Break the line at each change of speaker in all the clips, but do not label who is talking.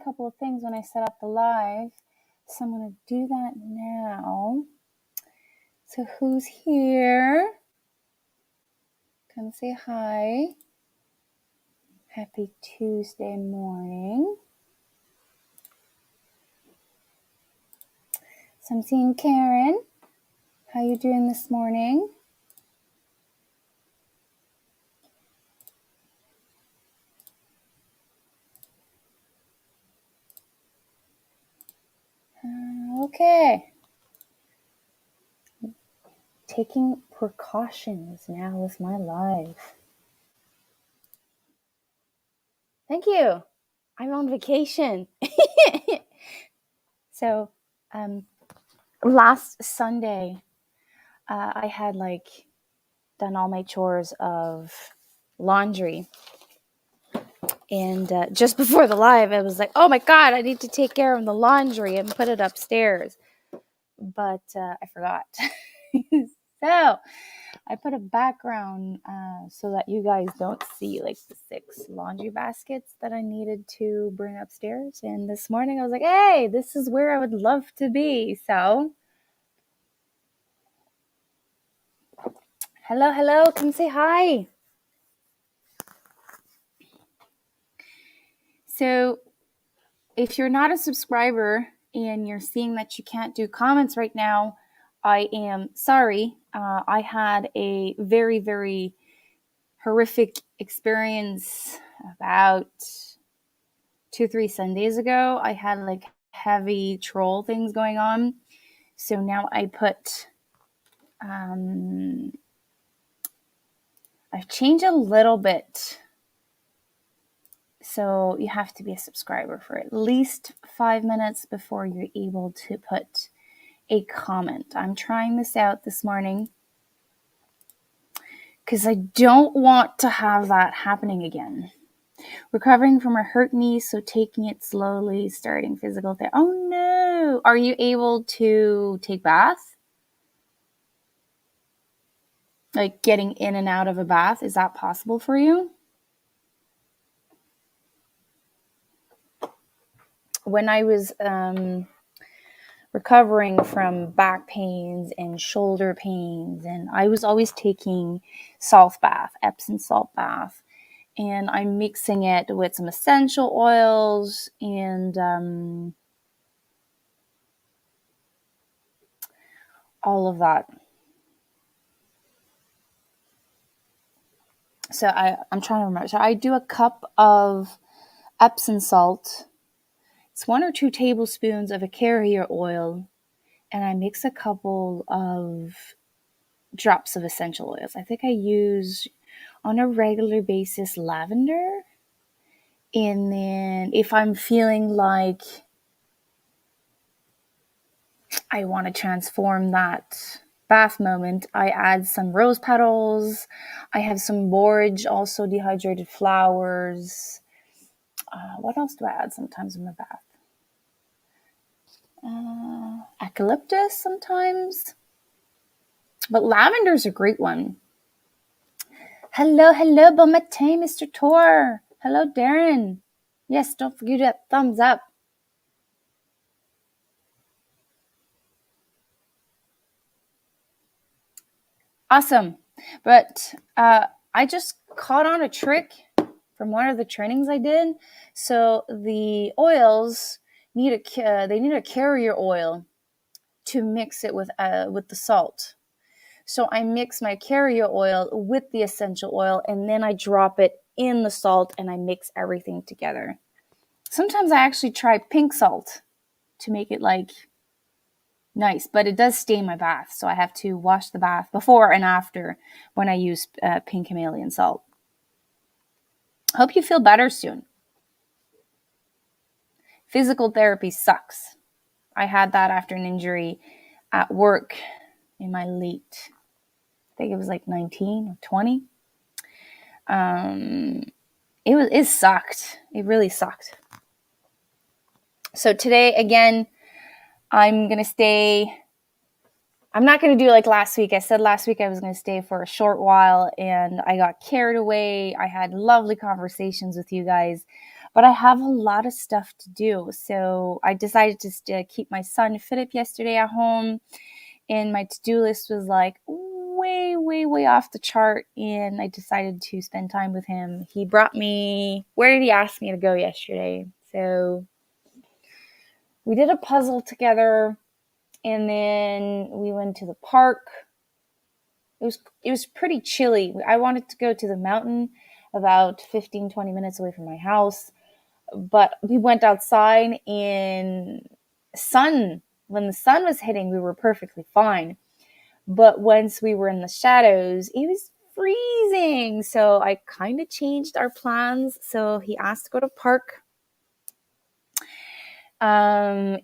couple of things when I set up the live, so I'm going to do that now. So who's here? Come say hi. Happy Tuesday morning. So I'm seeing Karen. How you doing this morning? Okay. Taking precautions now with my live. Thank you. I'm on vacation. So, last Sunday, I had done all my chores of laundry. And just before the live, I was like, oh my God, I need to take care of the laundry and put it upstairs. But I forgot. So I put a background so that you guys don't see the 6 laundry baskets that I needed to bring upstairs. And this morning I was like, hey, this is where I would love to be. So hello, come say hi. So if you're not a subscriber and you're seeing that you can't do comments right now, I am sorry. I had a very, very horrific experience about 2-3 Sundays ago. I had heavy troll things going on. So now I put, I've changed a little bit. So you have to be a subscriber for at least 5 minutes before you're able to put a comment. I'm trying this out this morning because I don't want to have that happening again. Recovering from a hurt knee, so taking it slowly, starting physical therapy. Oh no! Are you able to take bath? Like getting in and out of a bath, is that possible for you? When I was recovering from back pains and shoulder pains, and I was always taking salt bath, Epsom salt bath, and I'm mixing it with some essential oils and all of that. So I'm trying to remember. So I do a cup of Epsom salt. It's 1 or 2 tablespoons of a carrier oil, and I mix a couple of drops of essential oils. I think I use on a regular basis lavender. And then if I'm feeling like I want to transform that bath moment, I add some rose petals. I have some borage, also dehydrated flowers. What else do I add sometimes in my bath? Eucalyptus sometimes. But lavender's a great one. Hello, bon matin, Mr. Tor. Hello, Darren. Yes, don't forget that thumbs up. Awesome. But I just caught on a trick from one of the trainings I did. So the oils need a carrier oil to mix it with the salt. So I mix my carrier oil with the essential oil, and then I drop it in the salt and I mix everything together. Sometimes I actually try pink salt to make it nice, but it does stain my bath. So I have to wash the bath before and after when I use pink Himalayan salt. Hope you feel better soon. Physical therapy sucks. I had that after an injury at work in my late, I think it was 19 or 20. It sucked. It really sucked. So today, again, I'm going to stay. I'm not going to do like last week. I said last week I was going to stay for a short while, and I got carried away. I had lovely conversations with you guys, but I have a lot of stuff to do. So I decided to keep my son Philip yesterday at home, and my to-do list was like way, way, way off the chart, and I decided to spend time with him. He brought me, where did he ask me to go yesterday? So we did a puzzle together, and then we went to the park. It was pretty chilly. I wanted to go to the mountain about 15-20 minutes away from my house, but we went outside, and when the sun was hitting, we were perfectly fine. But once we were in the shadows, it was freezing. So I kind of changed our plans. So he asked to go to park. So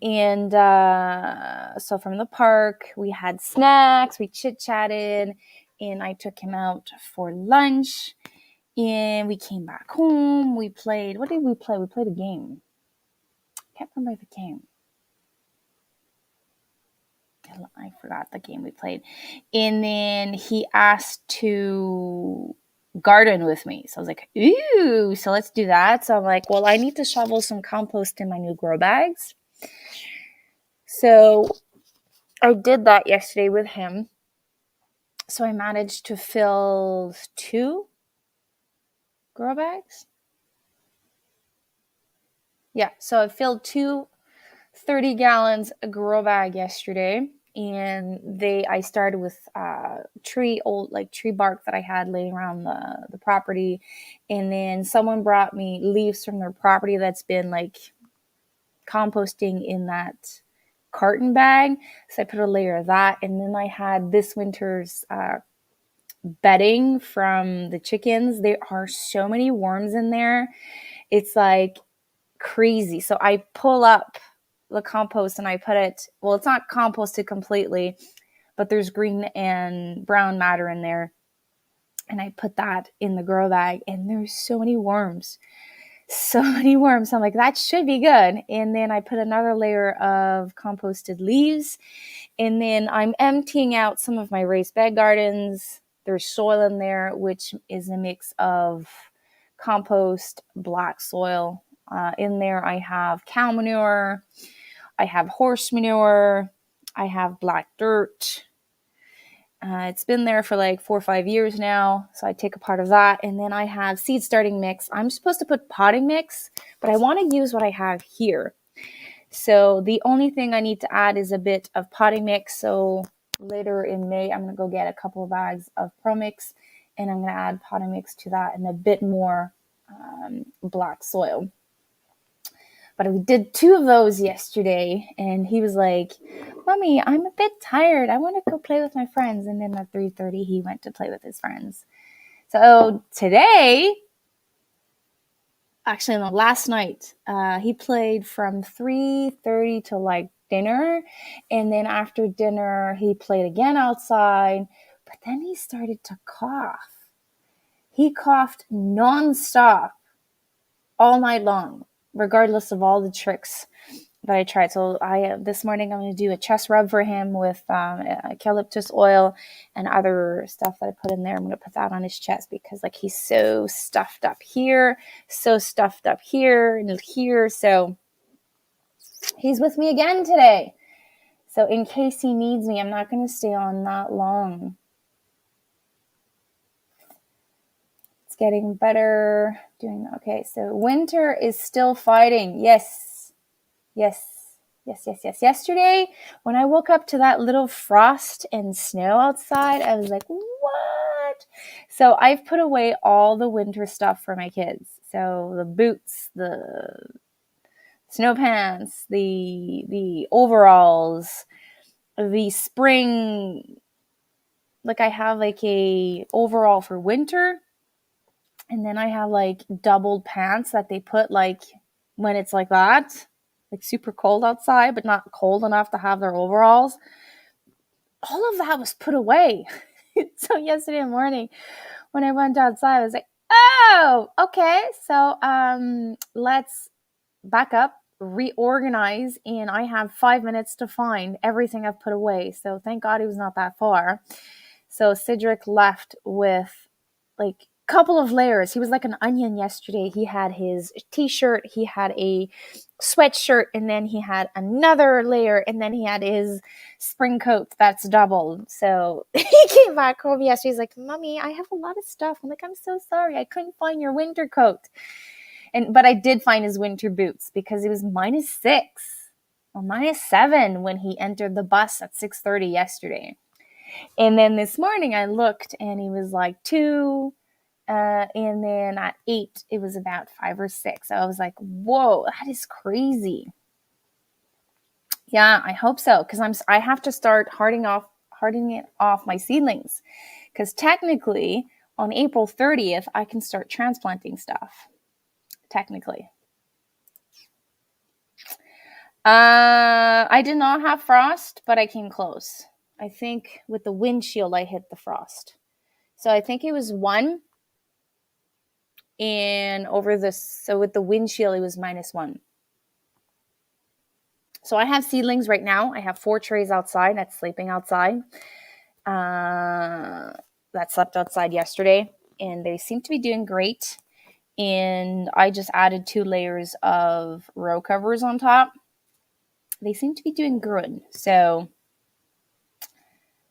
from the park, we had snacks, we chit-chatted, and I took him out for lunch. And we came back home. We played. What did we play? We played a game. Can't remember the game. I forgot the game we played. And then he asked to garden with me. So I was like, ooh, so let's do that. So I'm like, well, I need to shovel some compost in my new grow bags. So I did that yesterday with him. So I managed to fill 2 grow bags. Yeah, so I filled 2 30 gallons a grow bag yesterday, and I started with tree bark that I had laying around the property, and then someone brought me leaves from their property that's been like composting in that carton bag, so I put a layer of that, and then I had this winter's bedding from the chickens. There are so many worms in there, it's like crazy. So I pull up the compost and I put it, well, it's not composted completely, but there's green and brown matter in there. And I put that in the grow bag, and there's so many worms. So many worms. I'm like, that should be good. And then I put another layer of composted leaves. And then I'm emptying out some of my raised bed gardens. There's soil in there, which is a mix of compost, black soil. In there, I have cow manure, I have horse manure, I have black dirt. It's been there for like 4 or 5 years now, so I take a part of that. And then I have seed starting mix. I'm supposed to put potting mix, but I want to use what I have here. So the only thing I need to add is a bit of potting mix. So later in May, I'm going to go get a couple of bags of Pro Mix, and I'm going to add potting mix to that and a bit more black soil. But we did 2 of those yesterday, and he was like, Mommy, I'm a bit tired. I want to go play with my friends. And then at 3:30, he went to play with his friends. So today, actually, no, last night, he played from 3:30 to like dinner. And then after dinner, he played again outside. But then he started to cough. He coughed nonstop all night long, regardless of all the tricks that I tried. So this morning I'm going to do a chest rub for him with eucalyptus oil and other stuff that I put in there. I'm going to put that on his chest because like he's so stuffed up here, and here. So he's with me again today. So in case he needs me, I'm not going to stay on that long. It's getting better. Okay. So winter is still fighting. Yes. Yesterday, when I woke up to that little frost and snow outside, I was like, what? So I've put away all the winter stuff for my kids. So the boots, the snow pants, the overalls, the spring, like I have like a overall for winter, and then I have like doubled pants that they put like when it's like that, like super cold outside, but not cold enough to have their overalls. All of that was put away. So yesterday morning when I went outside, I was like, oh, okay. So let's back up, reorganize, and I have 5 minutes to find everything I've put away. So thank God it was not that far. So Cedric left with like couple of layers. He was like an onion yesterday. He had his t-shirt, he had a sweatshirt, and then he had another layer, and then he had his spring coat that's doubled. So he came back home yesterday. He's like, Mommy, I have a lot of stuff. I'm like, I'm so sorry. I couldn't find your winter coat. But I did find his winter boots because it was -6 or -7 when he entered the bus at 6:30 yesterday. And then this morning I looked and he was like 2. And then at 8, it was about 5 or 6. So I was like, whoa, that is crazy. Yeah, I hope so. Because I have to start hardening off my seedlings. Because technically, on April 30th, I can start transplanting stuff. Technically. I did not have frost, but I came close. I think with the windshield, I hit the frost. So I think it was 1. And so with the windshield, it was -1. So I have seedlings right now. I have 4 trays outside that's sleeping outside. That slept outside yesterday. And they seem to be doing great. And I just added 2 layers of row covers on top. They seem to be doing good. So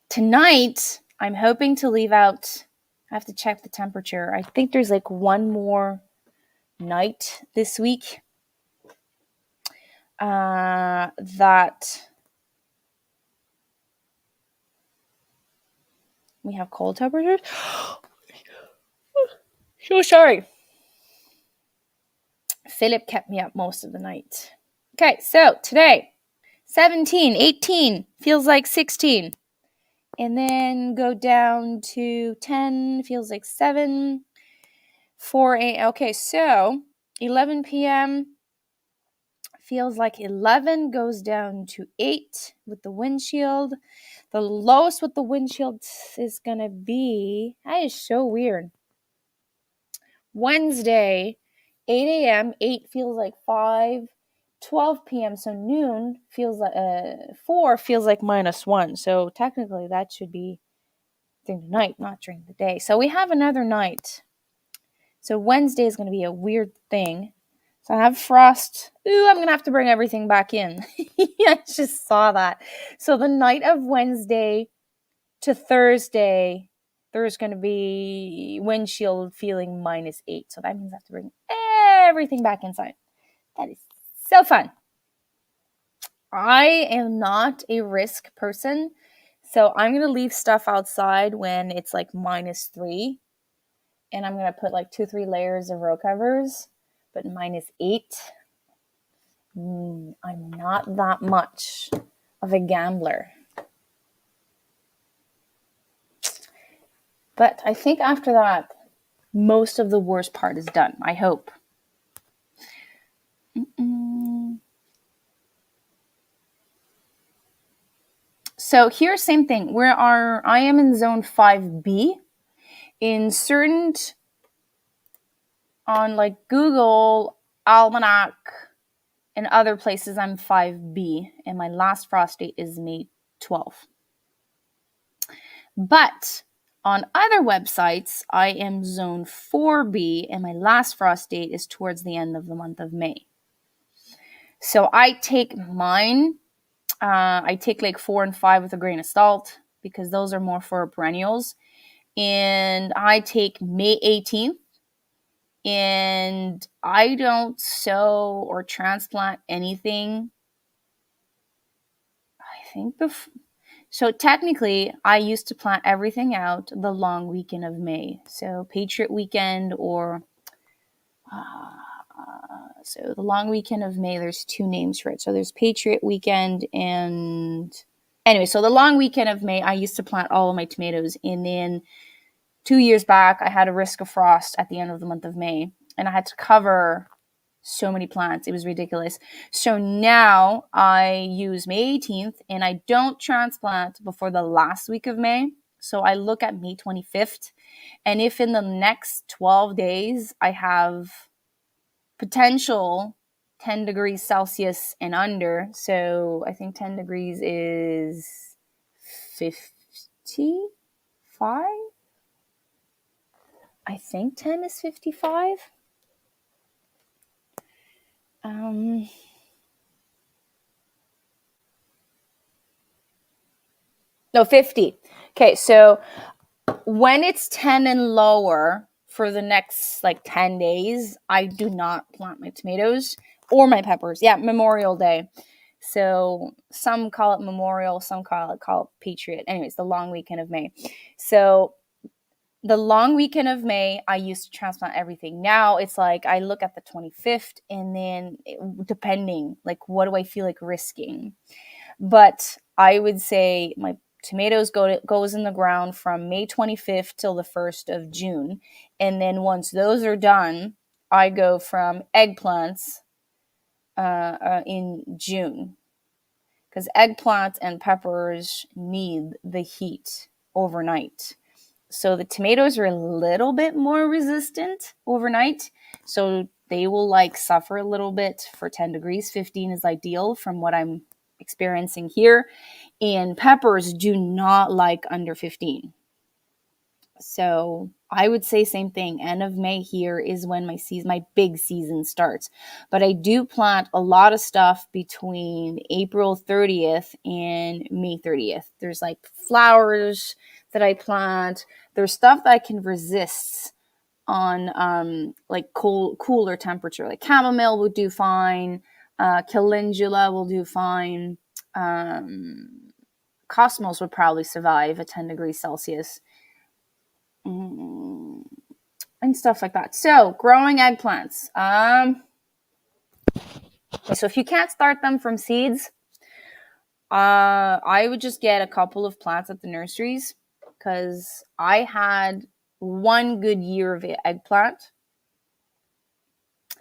tonight, I'm hoping to leave out. I have to check the temperature. I think there's like 1 more night this week. That we have cold temperatures. So sorry. Philip kept me up most of the night. Okay, so today, 17, 18, feels like 16. And then go down to 10, feels like 7, 4, 8. Okay, so 11 p.m. feels like 11, goes down to 8 with the windshield. The lowest with the windshield is going to be, that is so weird. Wednesday, 8 a.m., 8 feels like 5, 12 p.m., so noon feels like 4 feels like -1. So technically that should be during the night, not during the day. So we have another night. So Wednesday is going to be a weird thing. So I have frost. Ooh, I'm going to have to bring everything back in. I just saw that. So the night of Wednesday to Thursday, there's going to be windshield feeling -8. So that means I have to bring everything back inside. That is so fun. I am not a risk person. So I'm going to leave stuff outside when it's like -3. And I'm going to put like 2-3 layers of row covers. But -8, I'm not that much of a gambler. But I think after that, most of the worst part is done. I hope. So here, same thing. I am in zone 5B. In certain, on like Google, Almanac, and other places, I'm 5B. And my last frost date is May 12th. But on other websites, I am zone 4B, and my last frost date is towards the end of the month of May. So I take mine. I take like 4 and 5 with a grain of salt because those are more for perennials. And I take May 18th. And I don't sow or transplant anything. I think So technically, I used to plant everything out the long weekend of May. So Patriot weekend or... so the long weekend of May, there's 2 names for it. So there's Patriot weekend and... Anyway, so the long weekend of May, I used to plant all of my tomatoes. And then 2 years back, I had a risk of frost at the end of the month of May. And I had to cover so many plants. It was ridiculous. So now I use May 18th and I don't transplant before the last week of May. So I look at May 25th. And if in the next 12 days I have potential 10 degrees Celsius and under, so I think 10 degrees is 55? I think 10 is 55. No, 50. Okay, so when it's 10 and lower for the next like 10 days, I do not plant my tomatoes or my peppers. Yeah, Memorial Day. So some call it Memorial, some call it Patriot. Anyways, the long weekend of May. So the long weekend of May, I used to transplant everything. Now it's like I look at the 25th and then depending, like what do I feel like risking? But I would say my tomatoes goes in the ground from May 25th till the 1st of June. And then once those are done, I go from eggplants in June, because eggplants and peppers need the heat overnight. So the tomatoes are a little bit more resistant overnight. So they will like suffer a little bit for 10 degrees. 15 is ideal from what I'm experiencing here. And peppers do not like under 15. So I would say same thing. End of May here is when my big season starts. But I do plant a lot of stuff between April 30th and May 30th. There's like flowers that I plant. There's stuff that I can resist on like cooler temperature. Like chamomile would do fine. Calendula will do fine. Cosmos would probably survive at 10 degrees Celsius. And stuff like that. So growing eggplants. So if you can't start them from seeds, I would just get a couple of plants at the nurseries, because I had one good year of eggplant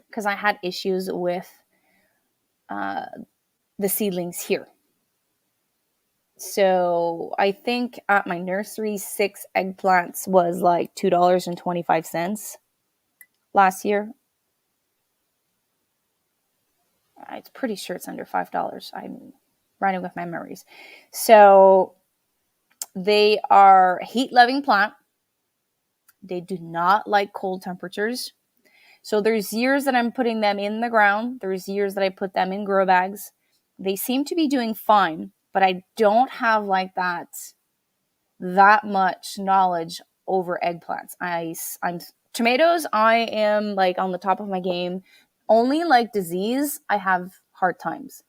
because I had issues with the seedlings here. So I think at my nursery, 6 eggplants was like $2.25 last year. I'm pretty sure it's under $5. I'm running with my memories. So they are heat-loving plant. They do not like cold temperatures. So there's years that I'm putting them in the ground. There's years that I put them in grow bags. They seem to be doing fine, but I don't have like that much knowledge over eggplants. I'm tomatoes, I am like on the top of my game. Only like disease, I have hard times.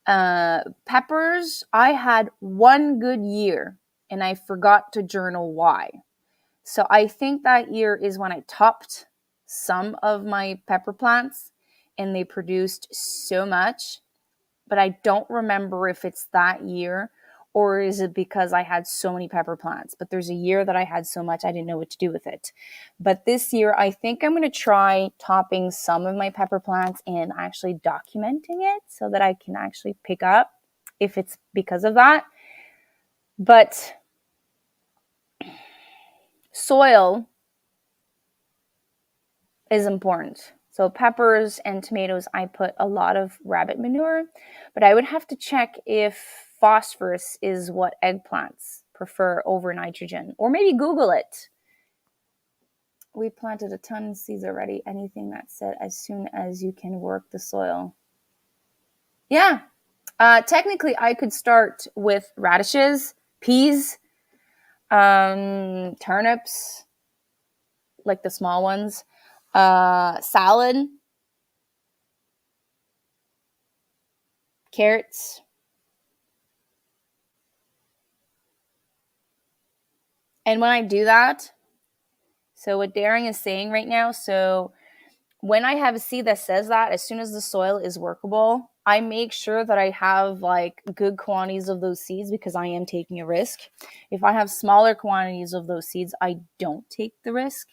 Peppers, I had one good year and I forgot to journal why. So I think that year is when I topped some of my pepper plants and they produced so much, but I don't remember if it's that year or is it because I had so many pepper plants. But there's a year that I had so much I didn't know what to do with it. But this year, I think I'm going to try topping some of my pepper plants and actually documenting it so that I can actually pick up if it's because of that. But soil is important. So peppers and tomatoes, I put a lot of rabbit manure, but I would have to check if phosphorus is what eggplants prefer over nitrogen, or maybe Google it. We planted a ton of seeds already. Anything that said as soon as you can work the soil. Yeah. Technically, I could start with radishes, peas, turnips, like the small ones, salad, carrots. And when I do that, so what Daring is saying right now, so when I have a seed that says that, as soon as the soil is workable, I make sure that I have like good quantities of those seeds because I am taking a risk. If I have smaller quantities of those seeds, I don't take the risk.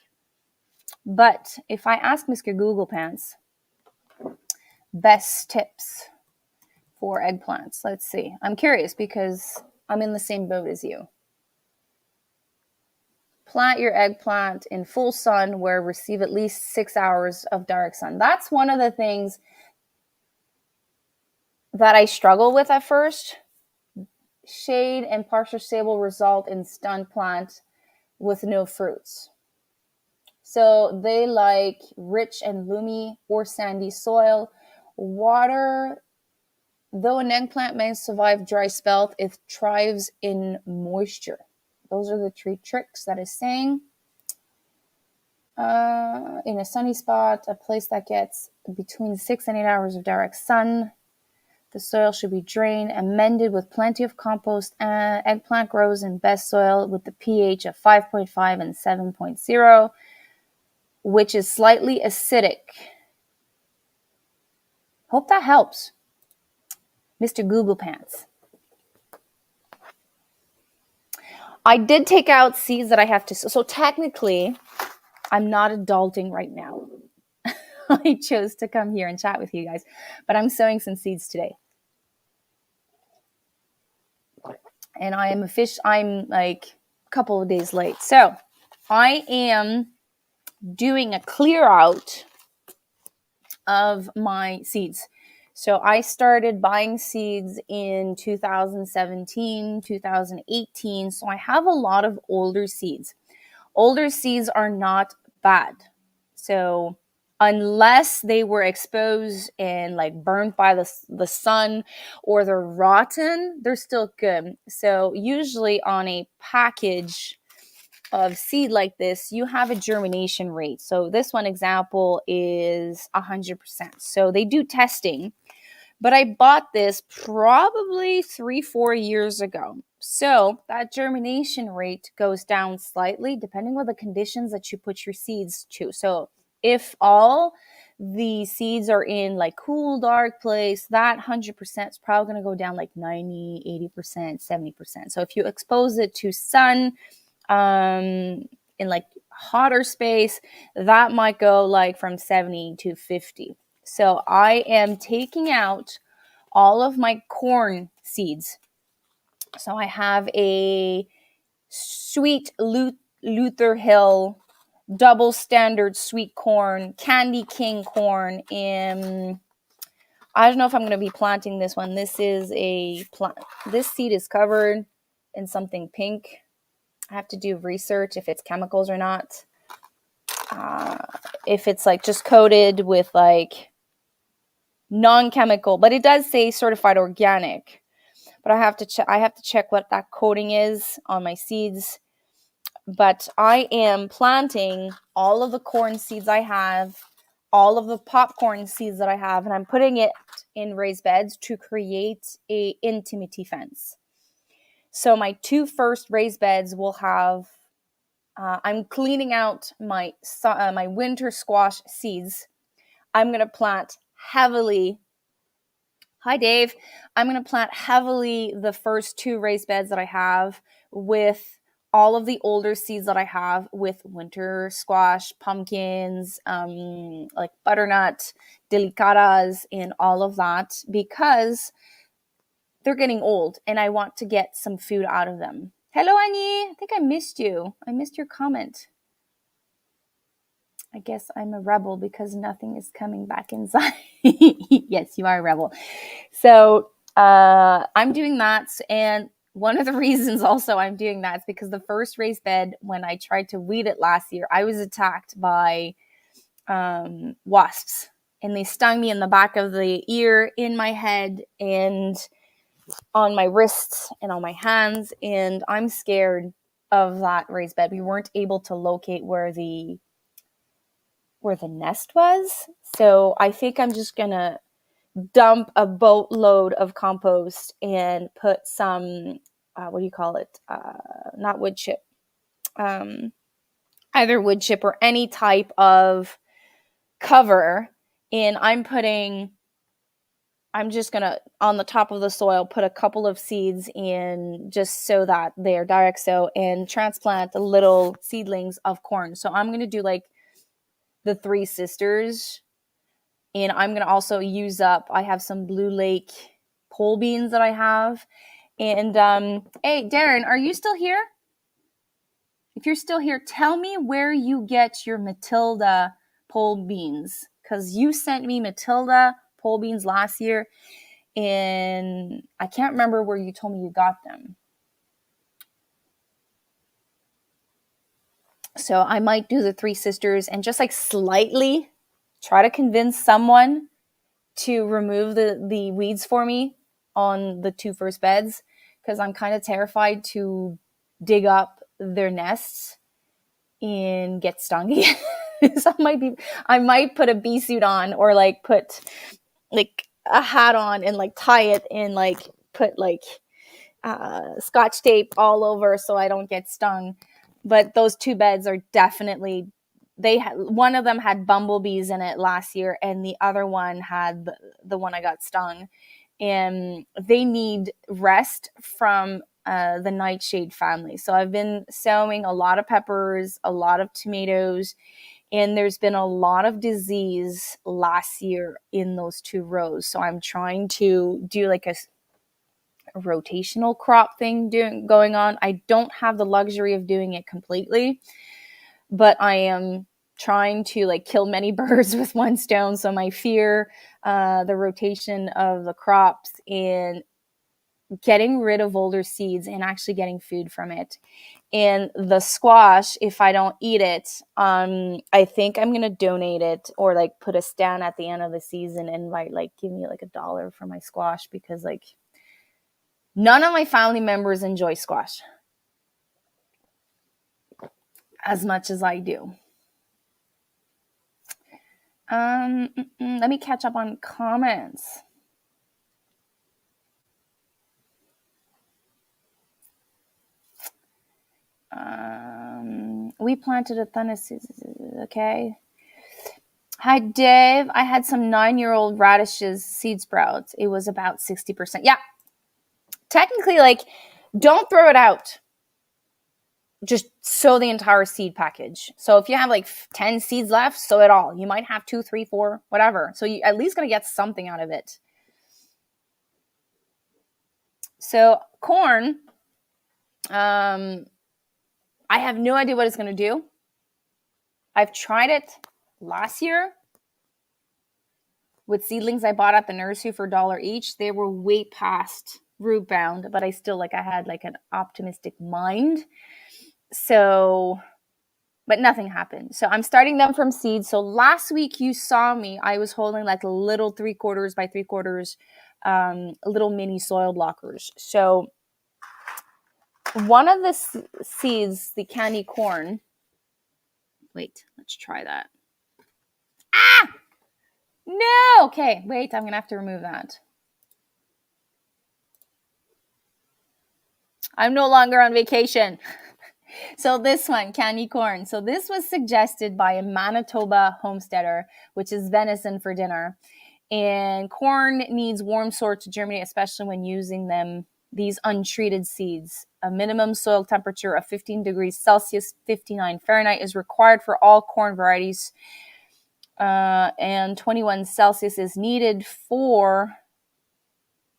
But if I ask Mr. Google Pants, best tips for eggplants, let's see. I'm curious because I'm in the same boat as you. Plant your eggplant in full sun where receive at least 6 hours of direct sun. That's one of the things that I struggle with at first. Shade and partial shade will result in stunned plant with no fruits. So they like rich and loamy or sandy soil. Water, though an eggplant may survive dry spell, it thrives in moisture. Those are the three tricks that is saying. In a sunny spot, a place that gets between 6 and 8 hours of direct sun. The soil should be drained and mended with plenty of compost. Eggplant grows in best soil with the pH of 5.5 and 7.0, which is slightly acidic. Hope that helps, Mr. Google Pants. I did take out seeds that I have to. So technically, I'm not adulting right now. I chose to come here and chat with you guys, but I'm sowing some seeds today. And I'm like a couple of days late. So I am doing a clear out of my seeds. So I started buying seeds in 2017, 2018. So I have a lot of older seeds. Older seeds are not bad. So unless they were exposed and like burnt by the sun or they're rotten, they're still good. So usually on a package of seed like this, you have a germination rate. So this one example is 100%. So they do testing, but I bought this probably 3-4 years ago. So that germination rate goes down slightly depending on the conditions that you put your seeds to. So if all the seeds are in like cool, dark place, that 100% is probably going to go down like 90, 80%, 70%. So if you expose it to sun, in like hotter space, that might go like from 70 to 50. So I am taking out all of my corn seeds. So I have a sweet Luther Hill double standard sweet corn, Candy King corn. I don't know if I'm going to be planting this one. This is this seed is covered in something pink. I have to do research if it's chemicals or not. If it's like just coated with like non-chemical, but it does say certified organic. But I have to check what that coating is on my seeds. But I am planting all of the corn seeds I have, all of the popcorn seeds that I have, and I'm putting it in raised beds to create a intimity fence. So my two first raised beds will have. I'm cleaning out my winter squash seeds. I'm going to plant heavily. Hi, Dave. I'm going to plant heavily the first two raised beds that I have with all of the older seeds that I have with winter squash, pumpkins, like butternut, delicadas, and all of that because they're getting old and I want to get some food out of them. Hello, Annie. I think I missed you. I missed your comment. I guess I'm a rebel because nothing is coming back inside. Yes, you are a rebel. So I'm doing that. And one of the reasons also I'm doing that is because the first raised bed, when I tried to weed it last year, I was attacked by wasps. And they stung me in the back of the ear, in my head, and on my wrists and on my hands. And I'm scared of that raised bed. We weren't able to locate where the nest was. So I think I'm just going to dump a boatload of compost and put some, what do you call it? Not wood chip. Either wood chip or any type of cover. And I'm just going to, on the top of the soil, put a couple of seeds in just so that they're direct sow and transplant the little seedlings of corn. So I'm going to do like the Three Sisters. And I'm going to also use up, I have some Blue Lake pole beans that I have. And hey, Darren, are you still here? If you're still here, tell me where you get your Matilda pole beans. Because you sent me Matilda pole beans last year. And I can't remember where you told me you got them. So I might do the Three Sisters and just like slightly try to convince someone to remove the weeds for me on the two first beds, because I'm kind of terrified to dig up their nests and get stung again. So I might put a bee suit on, or like put like a hat on and like tie it and like put like scotch tape all over so I don't get stung. But those two beds are definitely, one of them had bumblebees in it last year, and the other one had the one I got stung, and they need rest from the nightshade family. So I've been sowing a lot of peppers, a lot of tomatoes, and there's been a lot of disease last year in those two rows. So I'm trying to do like a rotational crop thing going on. I don't have the luxury of doing it completely, but I am trying to like kill many birds with one stone. So my fear, the rotation of the crops and getting rid of older seeds and actually getting food from it. And the squash, if I don't eat it, I think I'm gonna donate it, or like put a stand at the end of the season and like give me like $1 for my squash, because like none of my family members enjoy squash as much as I do. Let me catch up on comments. We planted a ton of seeds. Okay. Hi, Dave. I had some 9-year-old radishes seed sprouts. It was about 60%. Yeah. Technically, like, don't throw it out. Just sow the entire seed package. So if you have like 10 seeds left, sow it all. You might have 2, 3, 4, whatever. So you at least gonna get something out of it. So corn, I have no idea what it's gonna do. I've tried it last year with seedlings I bought at the nursery for $1 each. They were way past root bound, but I still I had like an optimistic mind. So, but nothing happened. So I'm starting them from seed. So last week you saw me, I was holding like a little 3/4 by 3/4 little mini soil blockers. So one of the seeds, the candy corn, wait, let's try that. Ah! No! Okay, wait, I'm going to have to remove that. I'm no longer on vacation. So this one, candy corn. So this was suggested by a Manitoba homesteader, which is venison for dinner. And corn needs warm soil to germinate, especially when using these untreated seeds. A minimum soil temperature of 15 degrees Celsius, 59 Fahrenheit is required for all corn varieties. And 21 Celsius is needed for,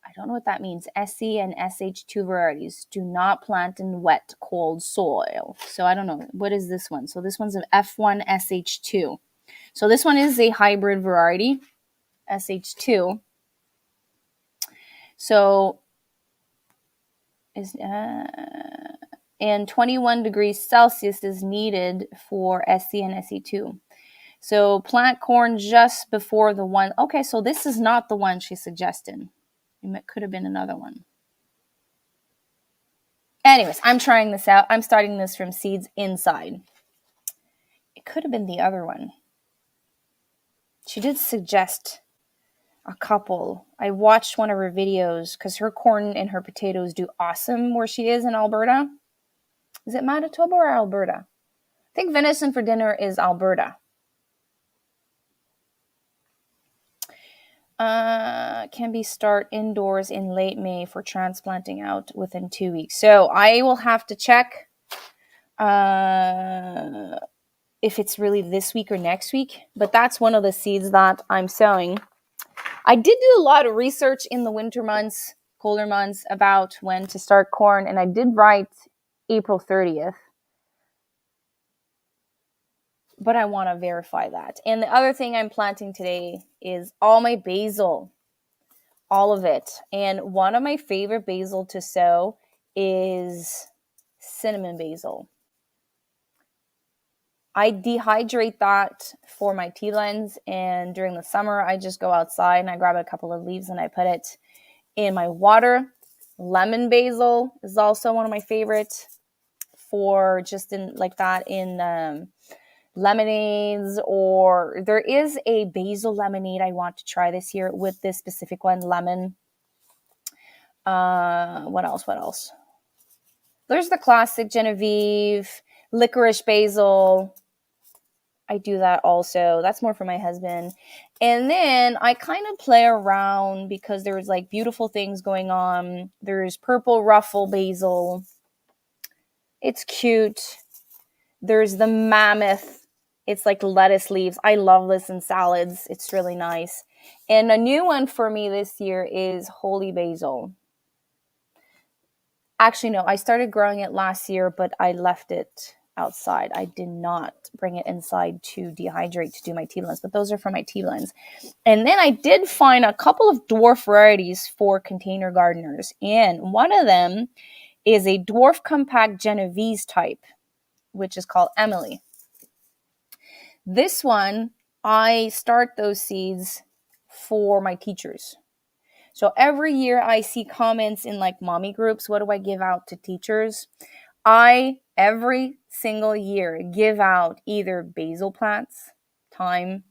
I don't know what that means, SC and SH2 varieties. Do not plant in wet, cold soil. So I don't know. What is this one? So this one's an F1 SH2. So this one is a hybrid variety, SH2. So is and 21 degrees Celsius is needed for SC and SE2. So plant corn just before the one. Okay, so this is not the one she suggested. It could have been another one. Anyways, I'm trying this out. I'm starting this from seeds inside. It could have been the other one. She did suggest a couple. I watched one of her videos because her corn and her potatoes do awesome where she is in Alberta. Is it Manitoba or Alberta? I think venison for dinner is Alberta. Can be start indoors in late May for transplanting out within 2 weeks. So I will have to check if it's really this week or next week. But that's one of the seeds that I'm sowing. I did do a lot of research in the winter months, colder months, about when to start corn, and I did write April 30th. But I want to verify that. And the other thing I'm planting today is all my basil. All of it. And one of my favorite basil to sow is cinnamon basil. I dehydrate that for my tea blends, and during the summer, I just go outside and I grab a couple of leaves and I put it in my water. Lemon basil is also one of my favorites for just in like that in lemonades, or there is a basil lemonade I want to try this year with this specific one, lemon. What else? What else? There's the classic Genevieve, licorice basil. I do that also. That's more for my husband. And then I kind of play around because there's like beautiful things going on. There's purple ruffle basil. It's cute. There's the mammoth. It's like lettuce leaves. I love this in salads. It's really nice. And a new one for me this year is holy basil. Actually, no, I started growing it last year, but I left it outside. I did not bring it inside to dehydrate to do my tea blends, but those are for my tea blends. And then I did find a couple of dwarf varieties for container gardeners. And one of them is a dwarf compact Genovese type, which is called Emily. This one, I start those seeds for my teachers. So every year I see comments in like mommy groups, what do I give out to teachers? I, every single year, give out either basil plants, thyme,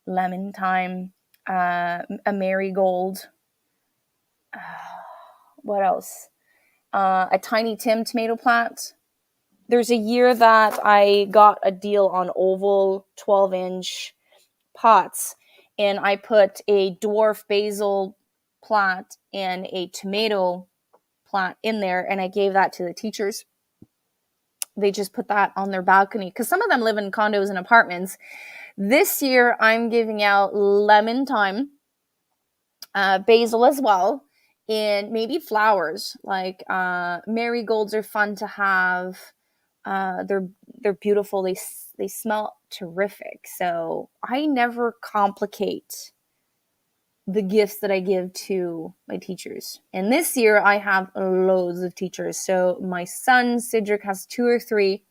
lemon thyme, a marigold, what else? A tiny Tim tomato plant. There's a year that I got a deal on oval 12-inch pots, and I put a dwarf basil plant and a tomato plant in there, and I gave that to the teachers. They just put that on their balcony because some of them live in condos and apartments. This year, I'm giving out lemon thyme, basil as well, and maybe flowers. Like marigolds are fun to have. They're beautiful. They smell terrific. So I never complicate the gifts that I give to my teachers. And this year I have loads of teachers. So my son Cedric has 2 or 3.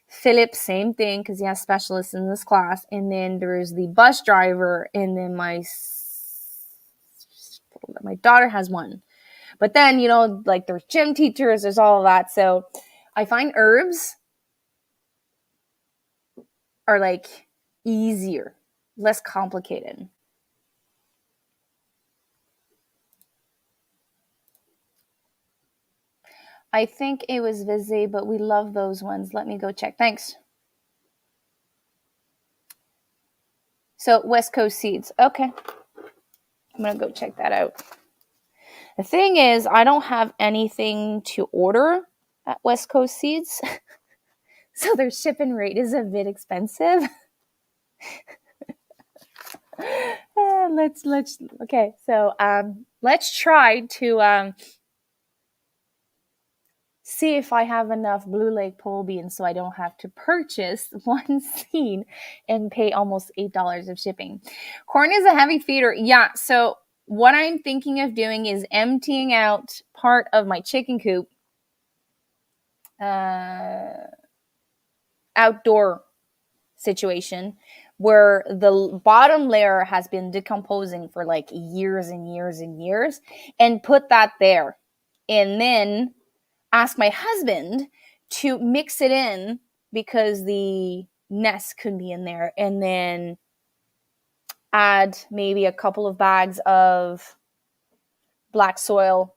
Philip, same thing, because he has specialists in this class. And then there's the bus driver, and then my daughter has 1. But then, like there's gym teachers, there's all of that. So I find herbs are like easier, less complicated. I think it was Vizzy, but we love those ones. Let me go check. Thanks. So West Coast Seeds. Okay. I'm going to go check that out. The thing is, I don't have anything to order at West Coast Seeds. So their shipping rate is a bit expensive. Okay. So let's try to see if I have enough Blue Lake pole beans so I don't have to purchase one seed and pay almost $8 of shipping. Corn is a heavy feeder. Yeah, so what I'm thinking of doing is emptying out part of my chicken coop, outdoor situation, where the bottom layer has been decomposing for like years and years and years, and put that there. And then ask my husband to mix it in because the nest could be in there, and then add maybe a couple of bags of black soil,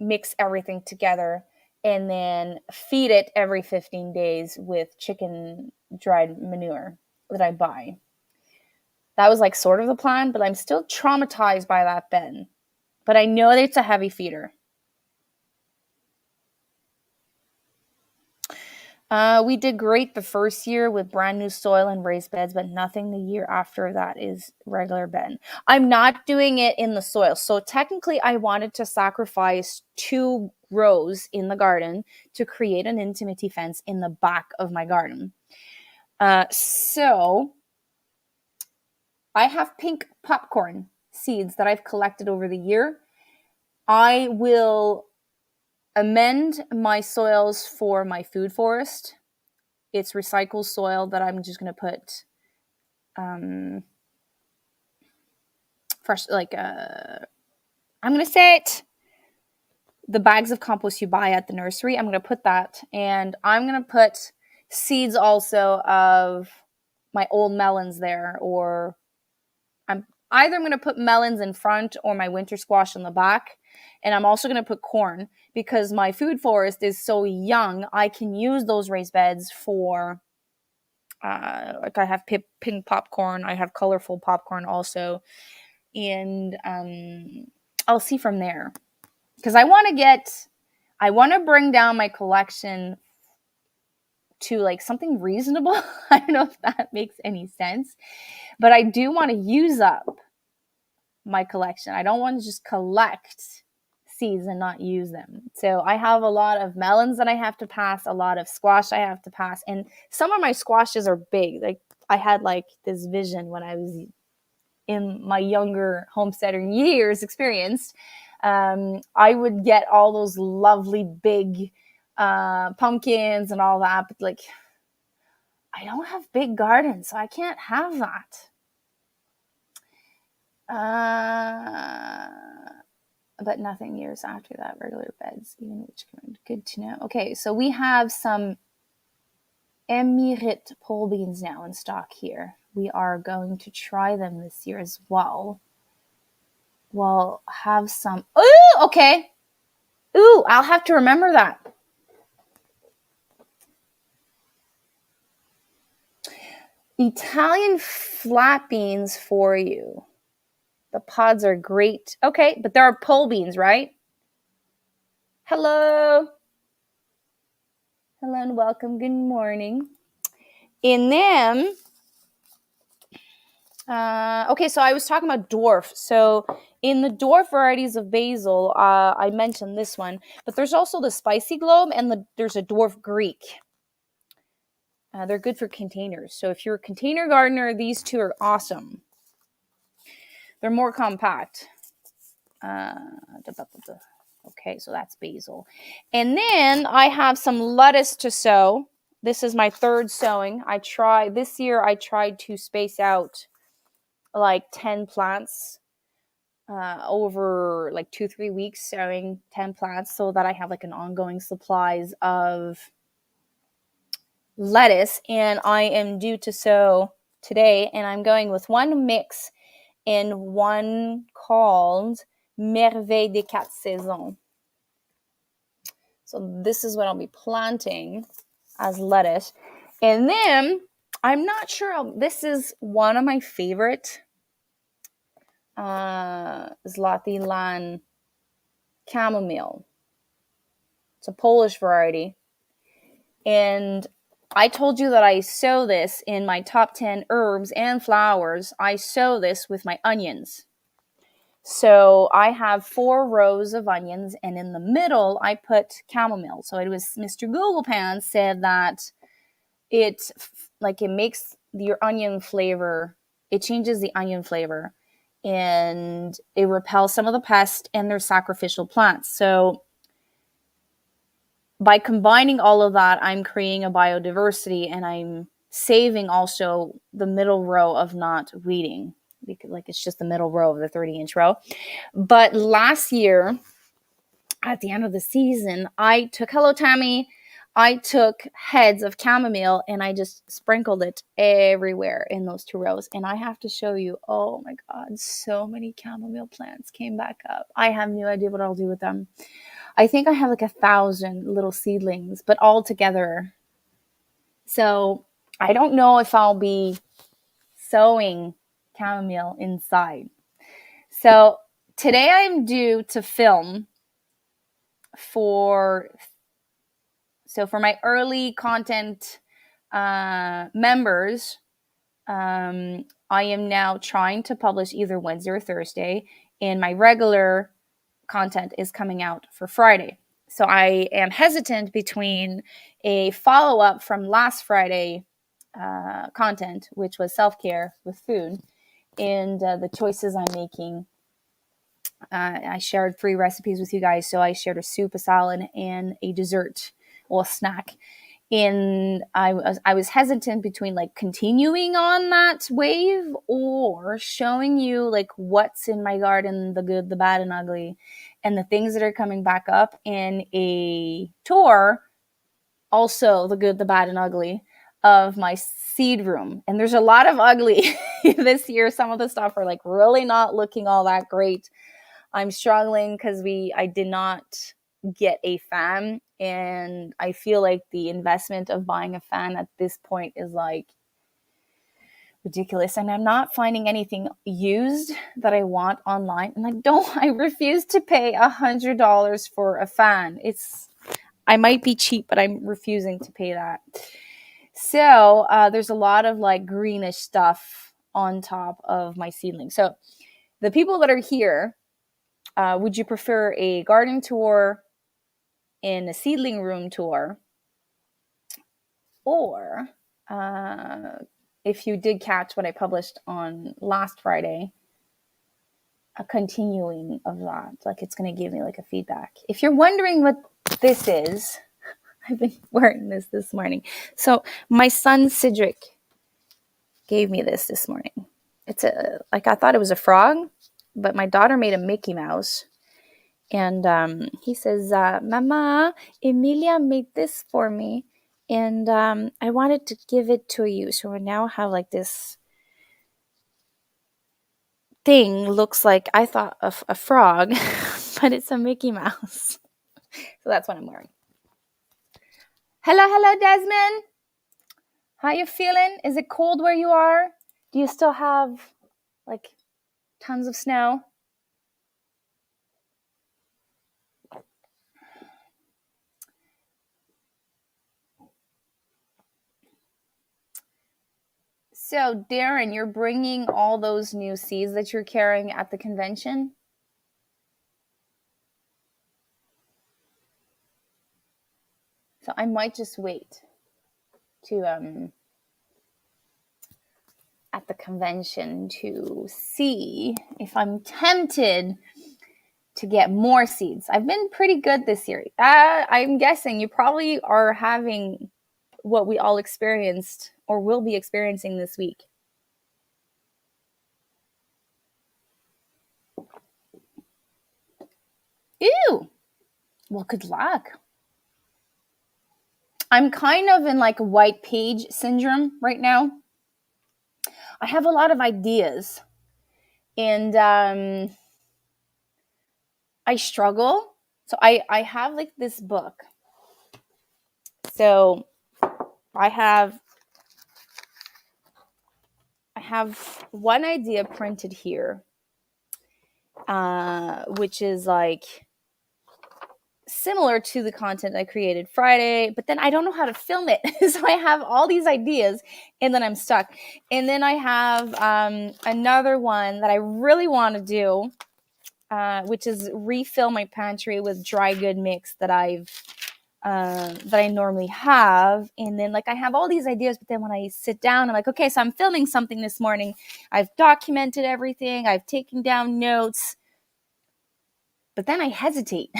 mix everything together, and then feed it every 15 days with chicken dried manure that I buy. That was like sort of the plan, but I'm still traumatized by that bin. But I know that it's a heavy feeder. We did great the first year with brand new soil and raised beds, but nothing the year after that is regular bed. I'm not doing it in the soil. So technically I wanted to sacrifice 2 rows in the garden to create an intimity fence in the back of my garden. So I have pink popcorn seeds that I've collected over the year. I will amend my soils for my food forest it's recycled soil that I'm just going to put fresh, like, I'm going to say it, the bags of compost you buy at the nursery. I'm going to put that, and I'm going to put seeds also of my old melons there, or I'm going to put melons in front or my winter squash in the back. And I'm also going to put corn because my food forest is so young. I can use those raised beds for, like, I have pink popcorn. I have colorful popcorn also. And I'll see from there. Because I want to bring down my collection to like something reasonable. I don't know if that makes any sense. But I do want to use up my collection. I don't want to just collect seeds and not use them. So I have a lot of melons that I have to pass, a lot of squash I have to pass, and some of my squashes are big. Like, I had like this vision when I was in my younger homesteader years experienced. I would get all those lovely big pumpkins and all that, but like, I don't have big gardens, so I can't have that. But nothing years after that, regular beds, even which good to know. Okay, so we have some Emirit pole beans now in stock here. We are going to try them this year as well. We'll have some. Ooh, okay. Ooh, I'll have to remember that. Italian flat beans for you. The pods are great. Okay, but there are pole beans, right? Hello. Hello and welcome. Good morning. In them, okay, so I was talking about dwarf. So in the dwarf varieties of basil, I mentioned this one, but there's also the spicy globe and there's a dwarf Greek. They're good for containers. So if you're a container gardener, these two are awesome. They're more compact. Okay, so that's basil. And then I have some lettuce to sow. This is my third sowing. This year I tried to space out like 10 plants over like 2-3 weeks, sowing 10 plants so that I have like an ongoing supplies of lettuce. And I am due to sow today, and I'm going with one mix and one called Merveille des Quatre Saisons. So this is what I'll be planting as lettuce. And then I'm not sure, this is one of my favorite Zloty Lan chamomile. It's a Polish variety. And I told you that I sow this in my top 10 herbs and flowers. I sow this with my onions. So I have 4 rows of onions, and in the middle I put chamomile. So it was Mr. Google Pants said that it makes your onion flavor, it changes the onion flavor, and it repels some of the pests and their sacrificial plants. So by combining all of that, I'm creating a biodiversity, and I'm saving also the middle row of not weeding, because like it's just the middle row of the 30-inch row. But last year, at the end of the season, I took heads of chamomile and I just sprinkled it everywhere in those 2 rows. And I have to show you, oh my God, so many chamomile plants came back up. I have no idea what I'll do with them. I think I have like 1,000 little seedlings, but all together. So I don't know if I'll be sowing chamomile inside. So today I'm due to film for my early content members. I am now trying to publish either Wednesday or Thursday, and my regular content is coming out for Friday. So I am hesitant between a follow-up from last Friday content, which was self-care with food, and the choices I'm making. I shared 3 recipes with you guys. So I shared a soup, a salad, and a dessert, or a snack. And I was hesitant between like continuing on that wave or showing you like what's in my garden, the good, the bad, and ugly, and the things that are coming back up in a tour, also the good, the bad, and ugly of my seed room. And there's a lot of ugly this year. Some of the stuff are like really not looking all that great. I'm struggling because I did not get a fan, and I feel like the investment of buying a fan at this point is like ridiculous, and I'm not finding anything used that I want online, and I refuse to pay $100 for a fan. I might be cheap, but I'm refusing to pay that. So there's a lot of like greenish stuff on top of my seedling. So the people that are here, would you prefer a garden tour in a seedling room tour, or if you did catch what I published on last Friday, a continuing of that? Like, it's going to give me like a feedback. If you're wondering what this is, I've been wearing this morning. So my son Cedric gave me this morning. It's I thought it was a frog, but my daughter made a Mickey Mouse. And he says, Mama, Emilia made this for me, and I wanted to give it to you. So I now have like this thing, looks like, I thought of a frog, but it's a Mickey Mouse. So that's what I'm wearing. Hello, Desmond. How you feeling? Is it cold where you are? Do you still have like tons of snow? So, Darren, you're bringing all those new seeds that you're carrying at the convention? So I might just wait to at the convention to see if I'm tempted to get more seeds. I've been pretty good this year. I'm guessing you probably are having what we all experienced or will be experiencing this week. Ew. Well, good luck. I'm kind of in like white page syndrome right now. I have a lot of ideas, and I struggle. So I have like this book. So I have one idea printed here, which is like similar to the content I created Friday, but then I don't know how to film it. So I have all these ideas and then I'm stuck. And then I have another one that I really want to do, which is refill my pantry with dry good mix that I normally have. And then like I have all these ideas, but then when I sit down, I'm like, okay, so I'm filming something this morning. I've documented everything. I've taken down notes, but then I hesitate.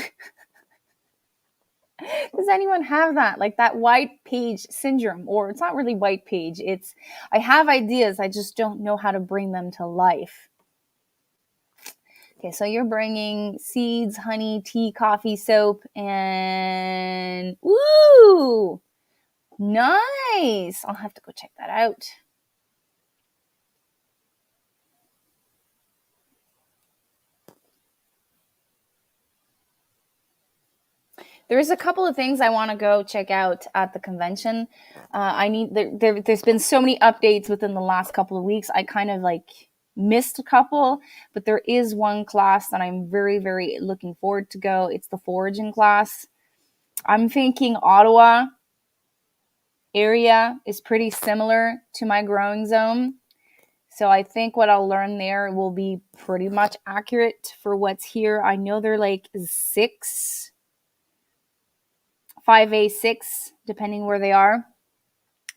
Does anyone have that? Like that white page syndrome? Or it's not really white page. It's, I have ideas. I just don't know how to bring them to life. Okay, so you're bringing seeds, honey, tea, coffee, soap, and ooh, nice. I'll have to go check that out. There's a couple of things I want to go check out at the convention. There's been so many updates within the last couple of weeks. I kind of like missed a couple, but there is one class that I'm very, very looking forward to go. It's the foraging class. I'm thinking Ottawa area is pretty similar to my growing zone. So I think what I'll learn there will be pretty much accurate for what's here. I know they're like 5A6, depending where they are.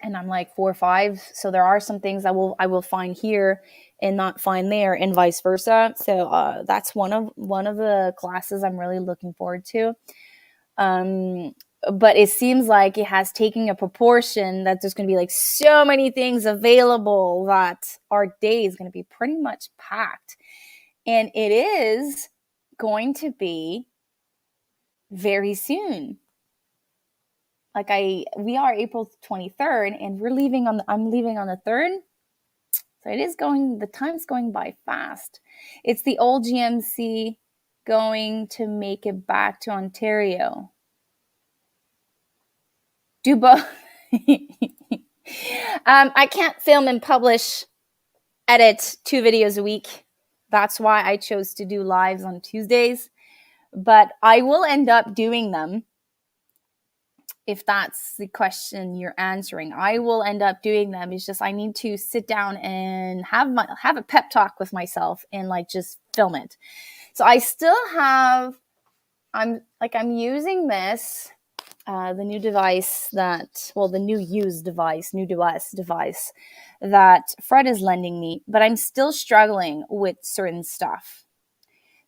And I'm like 4 or 5. So there are some things I will find here and not find there, and vice versa. So that's one of the classes I'm really looking forward to. but it seems like it has taken a proportion that there's going to be like so many things available that our day is going to be pretty much packed. And it is going to be very soon. Like we are April 23rd and I'm leaving on the 3rd. So the time's going by fast. It's the old GMC going to make it back to Ontario. Do both. I can't film and publish, edit 2 videos a week. That's why I chose to do lives on Tuesdays. But I will end up doing them. If that's the question you're answering, I will end up doing them. It's just I need to sit down and have a pep talk with myself and like just film it. So I still have, I'm using this, the new device the new used device, device that Fred is lending me, but I'm still struggling with certain stuff.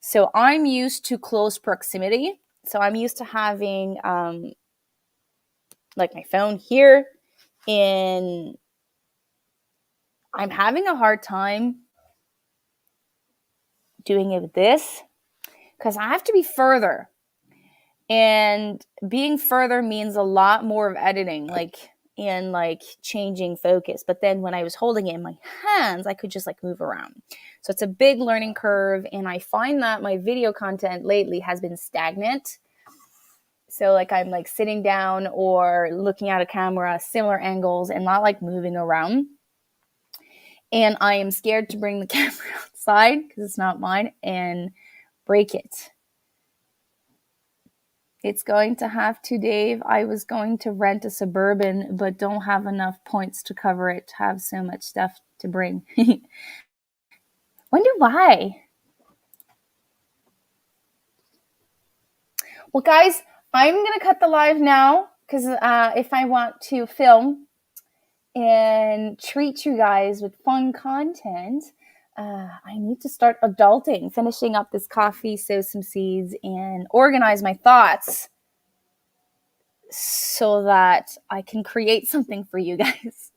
So I'm used to close proximity. So I'm used to having, like my phone here, and I'm having a hard time doing it with this because I have to be further, and being further means a lot more of editing, and changing focus. But then when I was holding it in my hands, I could just move around. So it's a big learning curve, and I find that my video content lately has been stagnant. So I'm sitting down or looking at a camera, similar angles, and not moving around. And I am scared to bring the camera outside because it's not mine and break it. It's going to have to, Dave. I was going to rent a Suburban, but don't have enough points to cover it to have so much stuff to bring. Wonder why. Well, guys, I'm going to cut the live now because if I want to film and treat you guys with fun content, I need to start adulting, finishing up this coffee, sow some seeds, and organize my thoughts so that I can create something for you guys.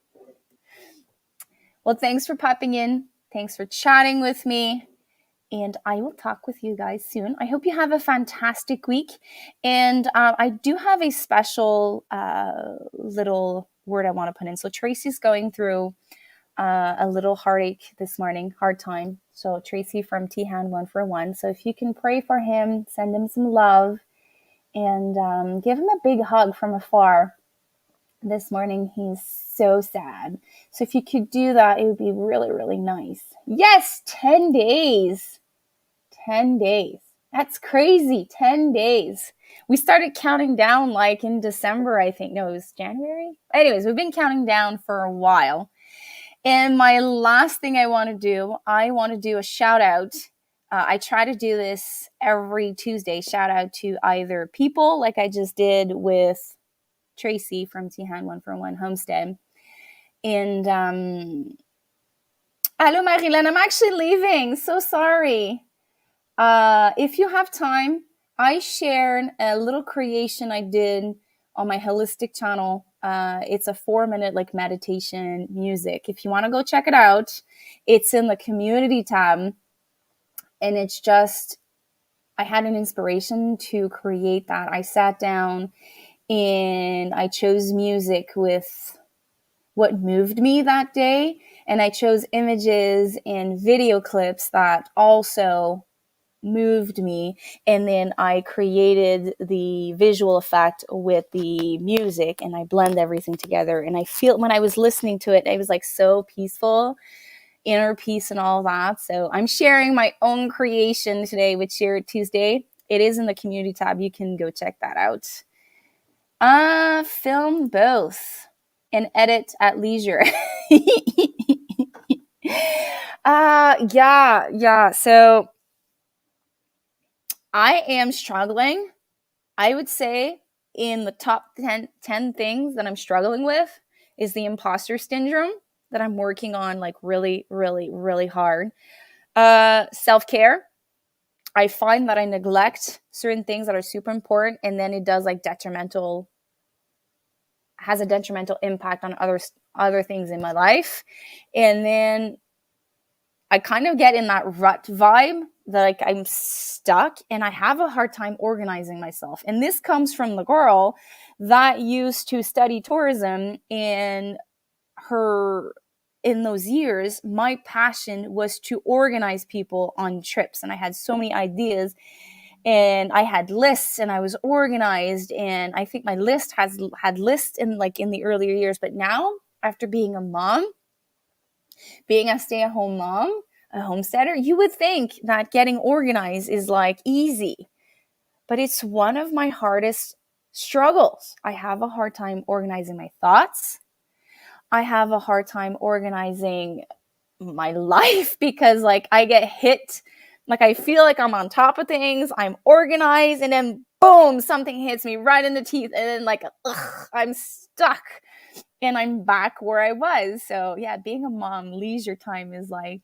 Well, thanks for popping in. Thanks for chatting with me. And I will talk with you guys soon. I hope you have a fantastic week. And I do have a special little word I want to put in. So Tracy's going through a little heartache this morning, hard time. So Tracy from Tihan 141. So if you can pray for him, send him some love, and give him a big hug from afar. This morning, he's so sad. So if you could do that, it would be really, really nice. Yes, 10 days. 10 days. That's crazy. 10 days. We started counting down in December, I think. No, it was January. Anyways, we've been counting down for a while. And my last thing I want to do a shout out. I try to do this every Tuesday. Shout out to either people like I just did with Tracy from Tihan 141 Homestead. And hello, Marilyn. I'm actually leaving. So sorry. If you have time, I shared a little creation I did on my holistic channel. It's a 4-minute meditation music. If you want to go check it out, it's in the community tab. And it's just, I had an inspiration to create that. I sat down and I chose music with what moved me that day. And I chose images and video clips that also moved me, and then I created the visual effect with the music, and I blend everything together. And I feel when I was listening to it, it was so peaceful, inner peace and all that. So I'm sharing my own creation today with Share It Tuesday. It is in the community tab. You can go check that out. Film both and edit at leisure. Yeah. So I am struggling. I would say in the top 10 things that I'm struggling with is the imposter syndrome that I'm working on really, really, really hard. Self-care. I find that I neglect certain things that are super important, and then it does like has a detrimental impact on other things in my life. And then I kind of get in that rut vibe that like I'm stuck and I have a hard time organizing myself. And this comes from the girl that used to study tourism, and her in those years, my passion was to organize people on trips. And I had so many ideas, and I had lists, and I was organized. And I think my list had lists in the earlier years. But now, after being a mom, being a stay-at-home mom, a homesteader, you would think that getting organized is like easy, but it's one of my hardest struggles. I have a hard time organizing my thoughts. I have a hard time organizing my life because like I get hit, like I feel like I'm on top of things, I'm organized, and then boom, something hits me right in the teeth, and then like I'm stuck and I'm back where I was. So yeah, being a mom, leisure time is like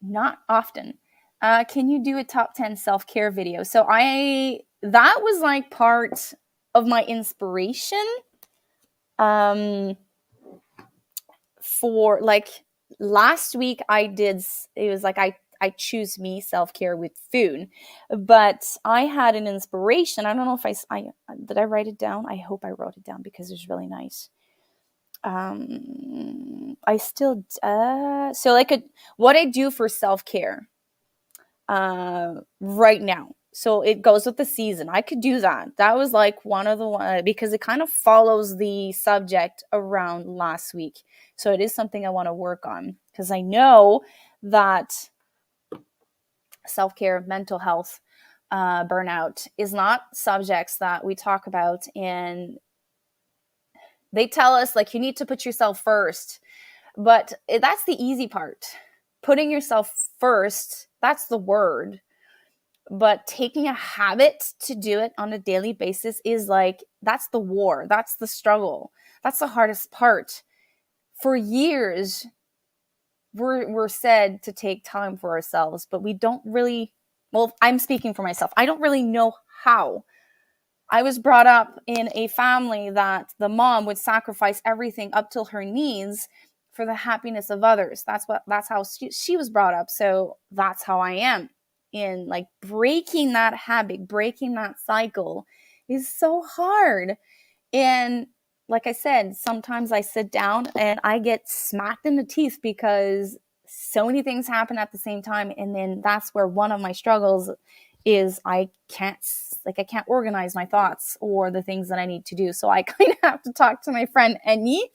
not often. Can you do a top 10 self-care video? So that was like part of my inspiration for like last week. It was like I choose me self-care with food, but I had an inspiration. I don't know if I did I write it down. I hope I wrote it down because it's really nice. I still so like what I do for self-care right now. So it goes with the season. I could do that. That was like one of the one because it kind of follows the subject around last week. So it is something I want to work on because I know that self-care, mental health, burnout is not subjects that we talk about, and they tell us like you need to put yourself first, but that's the easy part. Putting yourself first, that's the word. But taking a habit to do it on a daily basis is like, that's the war. That's the struggle. That's the hardest part. For years, we're said to take time for ourselves, but we don't really, well, I'm speaking for myself. I don't really know how. I was brought up in a family that the mom would sacrifice everything up till her needs for the happiness of others. That's how she was brought up. So that's how I am. And like breaking that habit, breaking that cycle is so hard. And like I said, sometimes I sit down and I get smacked in the teeth because so many things happen at the same time. And then that's where one of my struggles is I can't organize my thoughts or the things that I need to do. So I kind of have to talk to my friend Annie,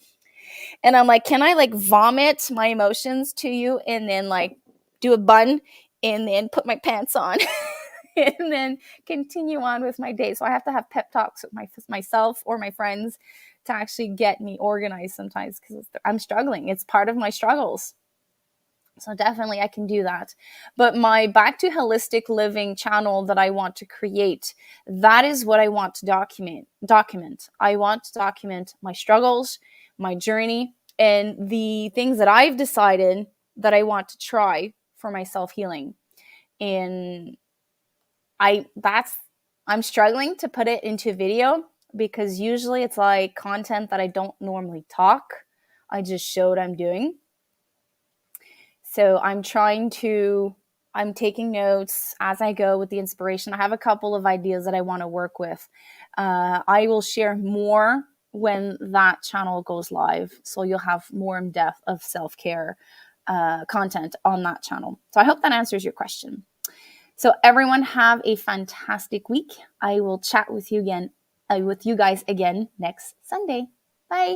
and I'm like, can I like vomit my emotions to you and then like do a bun and then put my pants on and then continue on with my day? So I have to have pep talks with myself or my friends to actually get me organized sometimes because I'm struggling. It's part of my struggles. So definitely I can do that. But my Back to Holistic Living channel that I want to create, that is what I want to document. I want to document my struggles, my journey, and the things that I've decided that I want to try for my self-healing. And I'm struggling to put it into video because usually it's like content that I don't normally talk. I just show what I'm doing. So I'm taking notes as I go with the inspiration. I have a couple of ideas that I want to work with. I will share more when that channel goes live. So you'll have more in depth of self-care content on that channel. So I hope that answers your question. So everyone have a fantastic week. I will chat with you guys again next Sunday. Bye.